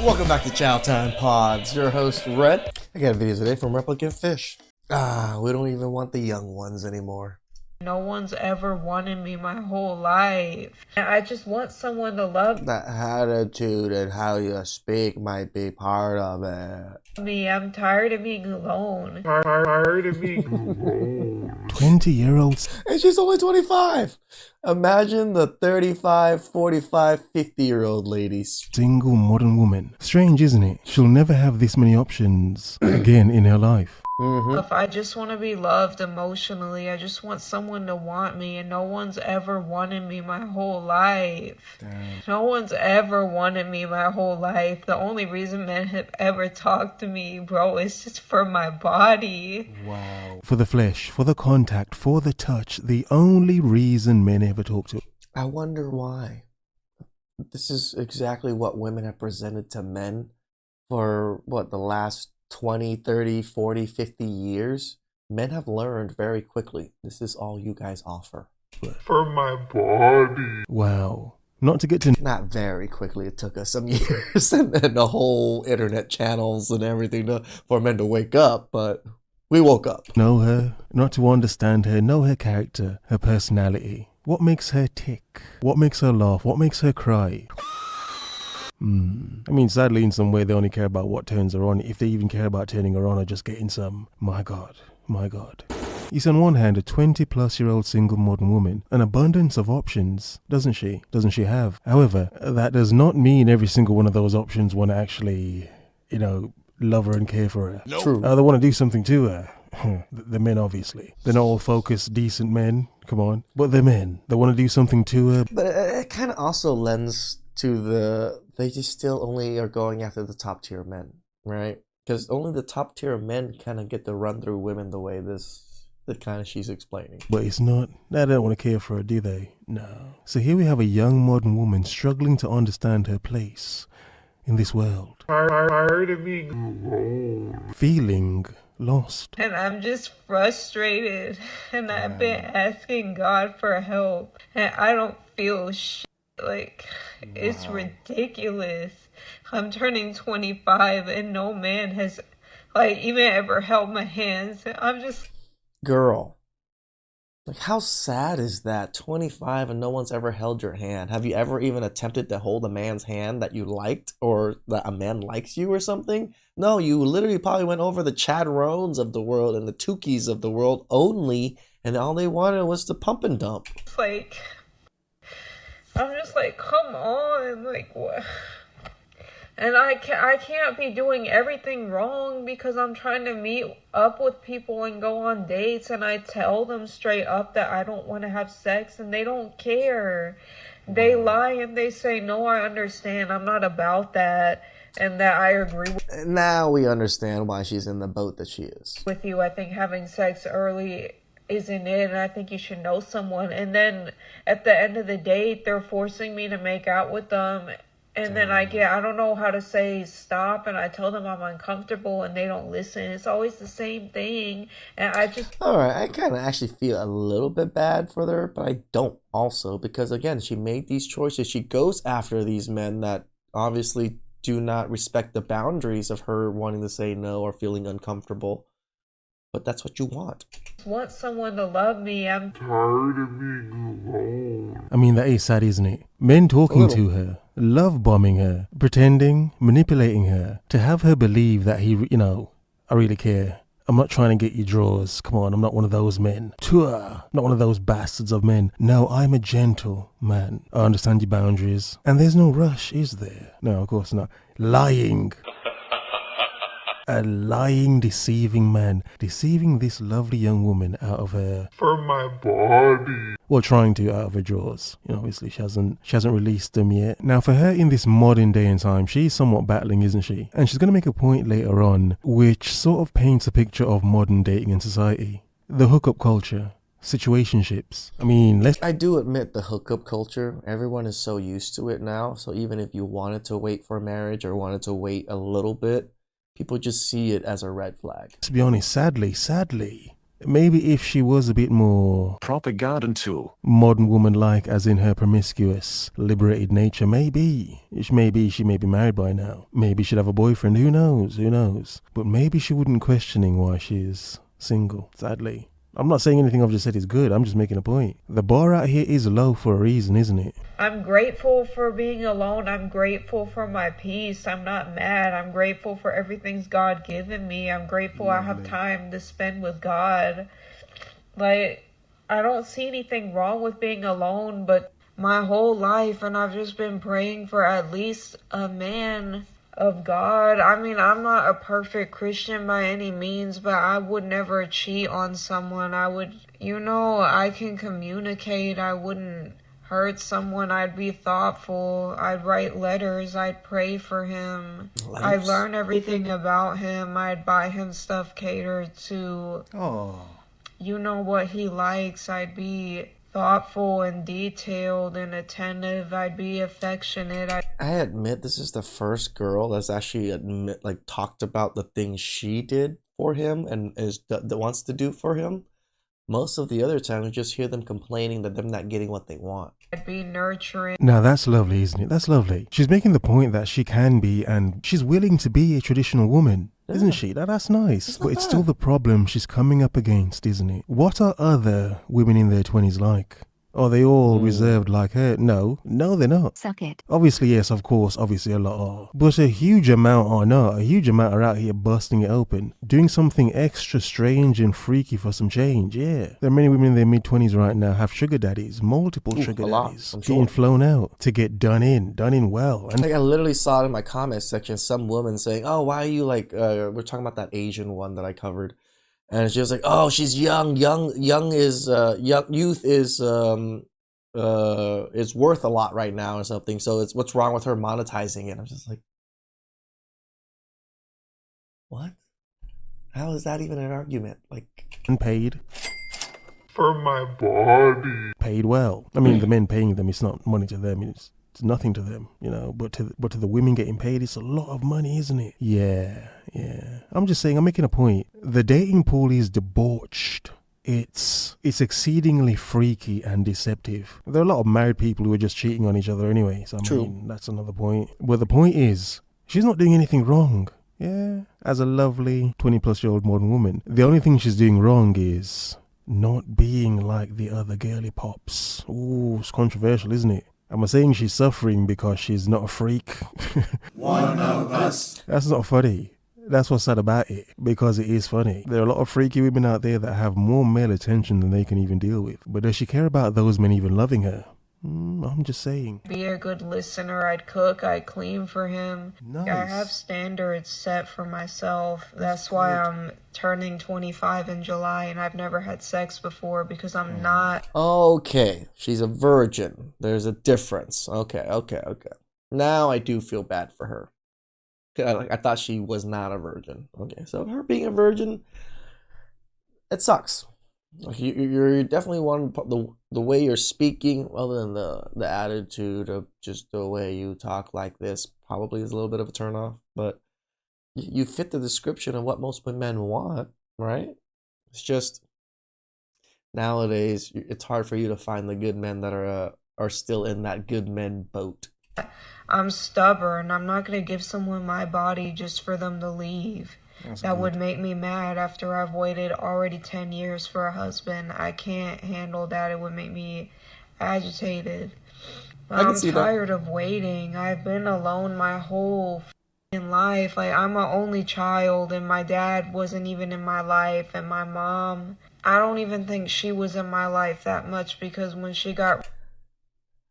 Welcome back to CHOWTIME Pods. Your host, Red. I got videos today from Replicant Fish. We don't even want the young ones anymore. No one's ever wanted me my whole life. And I just want someone to love That attitude and how you speak might be part of it. me. I'm tired of being alone. 20-year-olds. And she's only 25. Imagine the 35, 45, 50-year-old ladies. Single modern woman. Strange, isn't it? She'll never have this many options again in her life. If I just want to be loved emotionally, I just want someone to want me, and no one's ever wanted me my whole life. Damn. No one's ever wanted me my whole life. The only reason men have ever talked to me, bro, is just for my body. Wow. For the flesh, for the contact, for the touch. The only reason men ever talk to. I wonder why. This is exactly what women have presented to men for, the last 20, 30, 40, 50 years. Men have learned very quickly. This is all you guys offer. For my body. Wow. Not to get to Not very quickly. It took us some years and the whole internet channels and everything for men to wake up, but we woke up. know her, not to understand her, know her character, her personality. What makes her tick? What makes her laugh? What makes her cry? I mean, sadly, in some way, they only care about what turns her on, if they even care about turning her on or just getting some. My God, my God. You see, on one hand, a 20-plus-year-old single modern woman, an abundance of options, doesn't she? Doesn't she have? However, that does not mean every single one of those options want to actually, love her and care for her. Nope. True. They want to do something to her. The men, obviously. They're not all focused, decent men. Come on. But they're men. They want to do something to her. But it kind of also lends to they just still only are going after the top tier men, right? Because only the top tier men kind of get to run through women the way she's explaining. But it's not. They don't want to care for her, do they? No. So here we have a young modern woman struggling to understand her place in this world. Tired of being alone. Feeling lost. And I'm just frustrated. And I've been asking God for help. And I don't feel shit. It's ridiculous. I'm turning 25 and no man has, even ever held my hands. I'm just... Girl, how sad is that? 25 and no one's ever held your hand. Have you ever even attempted to hold a man's hand that you liked or that a man likes you or something? No, you literally probably went over the Chad Rones of the world and the Tukis of the world only, and all they wanted was to pump and dump. I'm just come on, what? And I can't be doing everything wrong because I'm trying to meet up with people and go on dates, and I tell them straight up that I don't want to have sex, and they don't care. They lie and they say, no, I understand, I'm not about that, and that I agree Now we understand why she's in the boat that she is. with you. I think having sex early isn't it, and I think you should know someone. And then at the end of the date, they're forcing me to make out with them. And then I don't know how to say stop, and I tell them I'm uncomfortable, and they don't listen. It's always the same thing, and I just... Alright, I kind of actually feel a little bit bad for her, but I don't also, because again, she made these choices. She goes after these men that obviously do not respect the boundaries of her wanting to say no or feeling uncomfortable. But that's what you want. want someone to love me. I'm Tired of being alone. I mean, that is sad, isn't it? Men talking to her, love bombing her, pretending, manipulating her, to have her believe that I really care. I'm not trying to get your drawers. Come on, I'm not one of those men. Not one of those bastards of men. No, I'm a gentle man. I understand your boundaries. And there's no rush, is there? No, of course not. Lying. A lying, deceiving man, deceiving this lovely young woman out of her... For my body. Well, trying to out of her drawers. Obviously she hasn't released them yet. Now, for her in this modern day and time, she's somewhat battling, isn't she? And she's going to make a point later on, which sort of paints a picture of modern dating in society. The hookup culture. Situationships. I mean, I do admit the hookup culture, everyone is so used to it now, so even if you wanted to wait for marriage or wanted to wait a little bit, people just see it as a red flag. To be honest, sadly, Maybe if she was a bit more propaganda tool. modern woman-like, as in her promiscuous, liberated nature, maybe she may be married by now. Maybe she'd have a boyfriend. Who knows? Who knows? But maybe she wouldn't questioning why she's single. Sadly, I'm not saying anything I've just said is good. I'm just making a point. The bar out here is low for a reason, isn't it? I'm grateful for being alone. I'm grateful for my peace. I'm not mad. I'm grateful for everything's God given me. I'm grateful I have time to spend with God. Like, I don't see anything wrong with being alone, but my whole life, and I've just been praying for at least a man of God. I mean, I'm not a perfect Christian by any means, but I would never cheat on someone. I can communicate. I wouldn't hurt someone. I'd be thoughtful. I'd write letters. I'd pray for him. I'd learn everything about him. I'd buy him stuff catered to what he likes. I'd be thoughtful and detailed and attentive. I'd be affectionate. I admit this is the first girl that's actually talked about the things she did for him and that wants to do for him. Most of the other time, you just hear them complaining that they're not getting what they want. I'd be nurturing. Now that's lovely, isn't it? That's lovely. She's making the point that she can be and she's willing to be a traditional woman, isn't she? That's nice. But it's still the problem she's coming up against, isn't it? What are other women in their 20s like? Are they all reserved like her? No, they're not. Suck it. Obviously, yes, of course, obviously a lot are. But a huge amount are not. A huge amount are out here busting it open, doing something extra strange and freaky for some change, yeah. There are many women in their mid-20s right now have sugar daddies, multiple sugar daddies, being flown out to get done in well. And I literally saw it in my comment section, some woman saying, oh, why are you we're talking about that Asian one that I covered. And she was like, "Oh, she's young. Youth is worth a lot right now or something. So it's what's wrong with her monetizing it?" I'm just like, what? How is that even an argument? paid For my body. paid well. I mean, the men paying them, it's not money to them. It's nothing to them, But to the women getting paid, it's a lot of money, isn't it? Yeah. I'm just saying, I'm making a point. The dating pool is debauched. It's exceedingly freaky and deceptive. There are a lot of married people who are just cheating on each other anyway. So I mean, that's another point. But the point is, she's not doing anything wrong. Yeah, as a lovely 20-plus-year-old modern woman, the only thing she's doing wrong is not being like the other girly pops. Ooh, it's controversial, isn't it? Am I saying she's suffering because she's not a freak? One of us. That's not funny. That's what's sad about it, because it is funny. There are a lot of freaky women out there that have more male attention than they can even deal with. But does she care about those men even loving her? I'm just saying. Be a good listener. I'd cook. I'd clean for him. Nice. I have standards set for myself. That's why I'm turning 25 in July, and I've never had sex before because I'm not. Okay, she's a virgin. There's a difference. Okay. Now I do feel bad for her. I thought she was not a virgin. Okay, so her being a virgin, it sucks. You're definitely one. The way you're speaking, other than the attitude of just the way you talk like this, probably is a little bit of a turnoff. But you fit the description of what most men want, right? It's just nowadays it's hard for you to find the good men that are still in that good men boat. I'm stubborn. I'm not going to give someone my body just for them to leave. That would make me mad after I've waited already 10 years for a husband. I can't handle that. It would make me agitated. I'm tired of waiting. I've been alone my whole life. I'm an only child, and my dad wasn't even in my life, and my mom, I don't even think she was in my life that much, because when she got...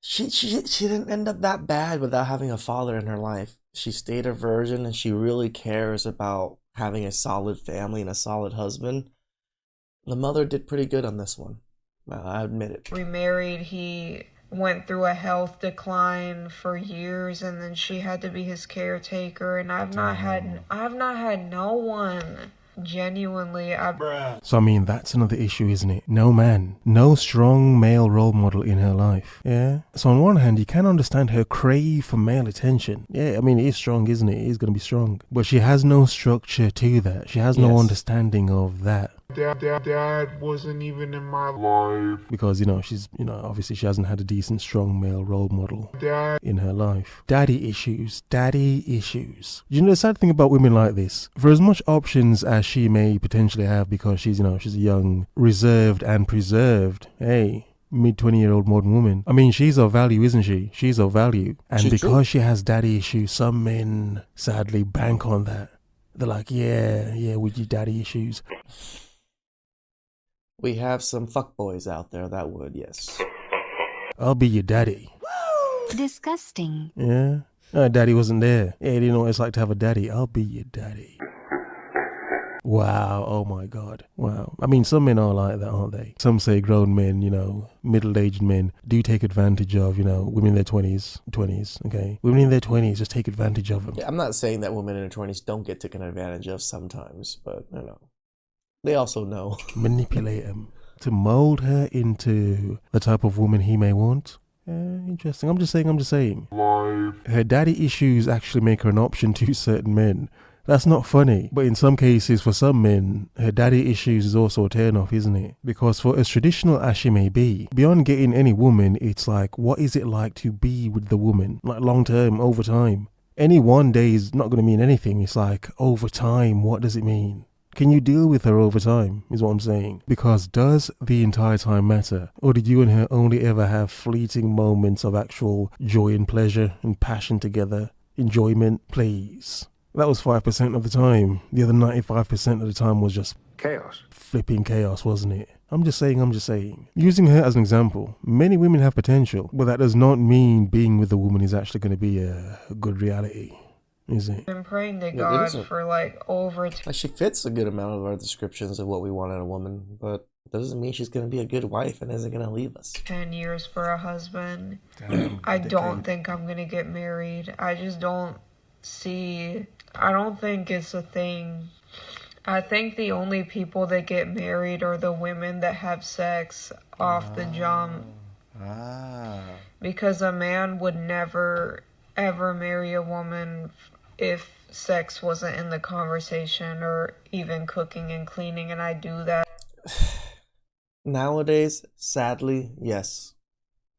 She didn't end up that bad without having a father in her life. She stayed a virgin, and she really cares about having a solid family and a solid husband. The mother did pretty good on this one. I admit it. Remarried, he went through a health decline for years, and then she had to be his caretaker, and I've not had no one. Genuinely, So I mean, that's another issue, isn't it? No man, no strong male role model in her life. Yeah. So on one hand, you can understand her crave for male attention. Yeah, I mean, it is strong, isn't it? It is going to be strong. But she has no structure to that. She has no understanding of that. dad wasn't even in my life. Because, she's, obviously she hasn't had a decent, strong male role model Dad, in her life. Daddy issues. The sad thing about women like this, for as much options as she may potentially have because she's a young, reserved and preserved, hey, mid-20-year-old modern woman. I mean, she's of value, isn't she? She's of value. And She's because true. she has daddy issues, some men sadly bank on that. They're like, yeah, with your daddy issues. We have some fuckboys out there that would, yes. I'll be your daddy. Disgusting. Yeah? Daddy wasn't there. Yeah, he didn't know what it's like to have a daddy. I'll be your daddy. Wow, oh my God. Wow. I mean, some men are like that, aren't they? Some say grown men, middle-aged men do take advantage of, women in their 20s, okay? Women in their 20s just take advantage of them. Yeah, I'm not saying that women in their 20s don't get taken advantage of sometimes, but, they also know. Manipulate them to mold her into the type of woman he may want. Interesting. I'm just saying. life. Her daddy issues actually make her an option to certain men. That's not funny. But in some cases, for some men, her daddy issues is also a turn off, isn't it? Because for as traditional as she may be, beyond getting any woman, it's like, what is it like to be with the woman? Like long term, over time. Any one day is not going to mean anything. It's like, over time, what does it mean? Can you deal with her over time, is what I'm saying. Because does the entire time matter? Or did you and her only ever have fleeting moments of actual joy and pleasure and passion together? Enjoyment, please. That was 5% of the time. The other 95% of the time was just chaos. Flipping chaos, wasn't it? I'm just saying. Using her as an example, many women have potential, but that does not mean being with a woman is actually going to be a good reality, is it? I've been praying to Yeah, it God isn't. for over Like, she fits a good amount of our descriptions of what we want in a woman, but doesn't mean she's going to be a good wife and isn't going to leave us. 10 years for a husband. Damn, I don't think I'm gonna get married. I just don't see. I don't think it's a thing. I think the only people that get married are the women that have sex off the jump. Because a man would never, ever marry a woman if sex wasn't in the conversation or even cooking and cleaning, and I do that. Nowadays, sadly, yes.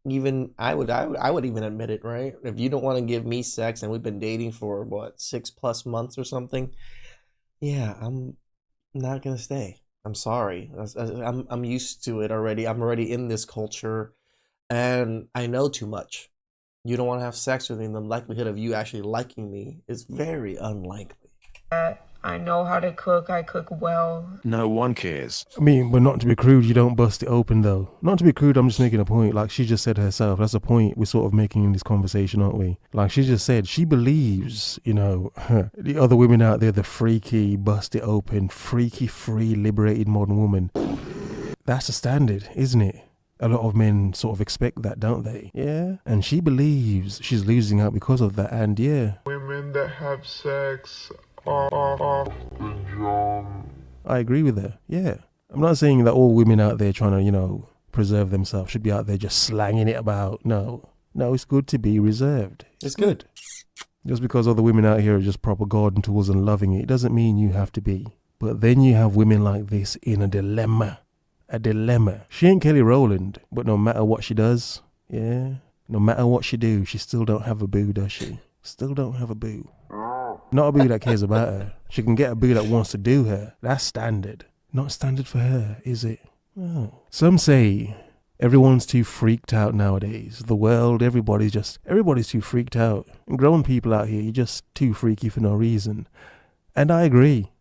Even I would even admit it, right? If you don't want to give me sex and we've been dating for what, 6+ months or something, yeah, I'm not gonna stay. I'm sorry. I'm used to it already. I'm already in this culture, and I know too much. You don't want to have sex with me, the likelihood of you actually liking me is very unlikely. I know how to cook. I cook well. No one cares. I mean, but not to be crude, you don't bust it open though. Not to be crude, I'm just making a point. Like she just said herself, that's a point we're sort of making in this conversation, aren't we? Like she just said, she believes, the other women out there, the freaky, bust it open, freaky, free, liberated modern woman. That's a standard, isn't it? A lot of men sort of expect that, don't they? Yeah. And she believes she's losing out because of that. And yeah, Women that have sex off the jump. I agree with her. Yeah. I'm not saying that all women out there trying to, preserve themselves should be out there just slanging it about. No, it's good to be reserved. It's good. Just because other women out here are just proper garden tools and loving it doesn't mean you have to be. But then you have women like this in a dilemma. She ain't Kelly Rowland, but no matter what she does, no matter what she do, she still don't have a boo, does she? Still don't have a boo. Not a boo that cares about her. She can get a boo that wants to do her. That's standard. Not standard for her, is it? Oh. Some say everyone's too freaked out nowadays. The world, everybody's too freaked out. And grown people out here, you're just too freaky for no reason. And I agree.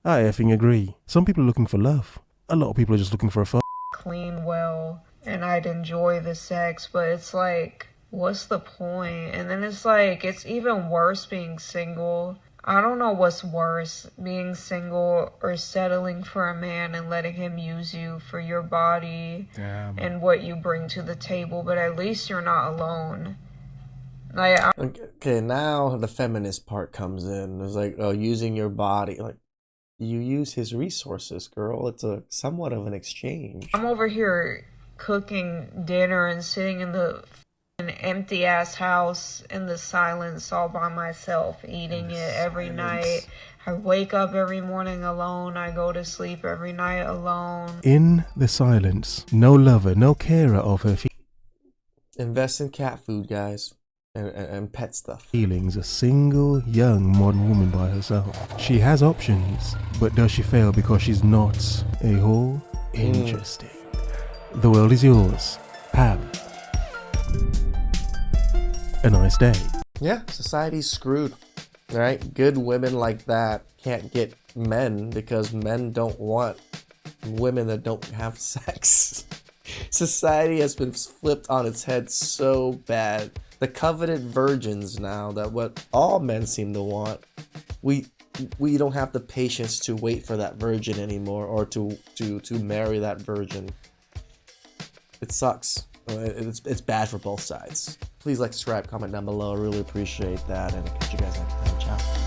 I effing agree. Some people are looking for love. A lot of people are just looking for a fuck. Clean well, and I'd enjoy the sex, but it's like, what's the point? And then it's like, it's even worse being single. I don't know what's worse, being single or settling for a man and letting him use you for your body and what you bring to the table, but at least you're not alone. Okay, now the feminist part comes in. It's like, oh, using your body. Like, you use his resources, girl. It's a somewhat of an exchange. I'm over here cooking dinner and sitting in the an empty ass house in the silence all by myself, eating it every night. I wake up every morning alone. I go to sleep every night alone. In the silence, no lover, no carer of her Invest in cat food, guys, and pet stuff. feelings, a single young modern woman by herself. She has options, but does she fail because she's not a whore? Interesting. The world is yours. Have a nice day. Yeah, society's screwed, right? Good women like that can't get men because men don't want women that don't have sex. Society has been flipped on its head so bad. The coveted virgins now, that what all men seem to want, we don't have the patience to wait for that virgin anymore, or to marry that virgin. It sucks. It's bad for both sides. Please like, subscribe, comment down below. I really appreciate that, and I'll catch you guys next time. Ciao.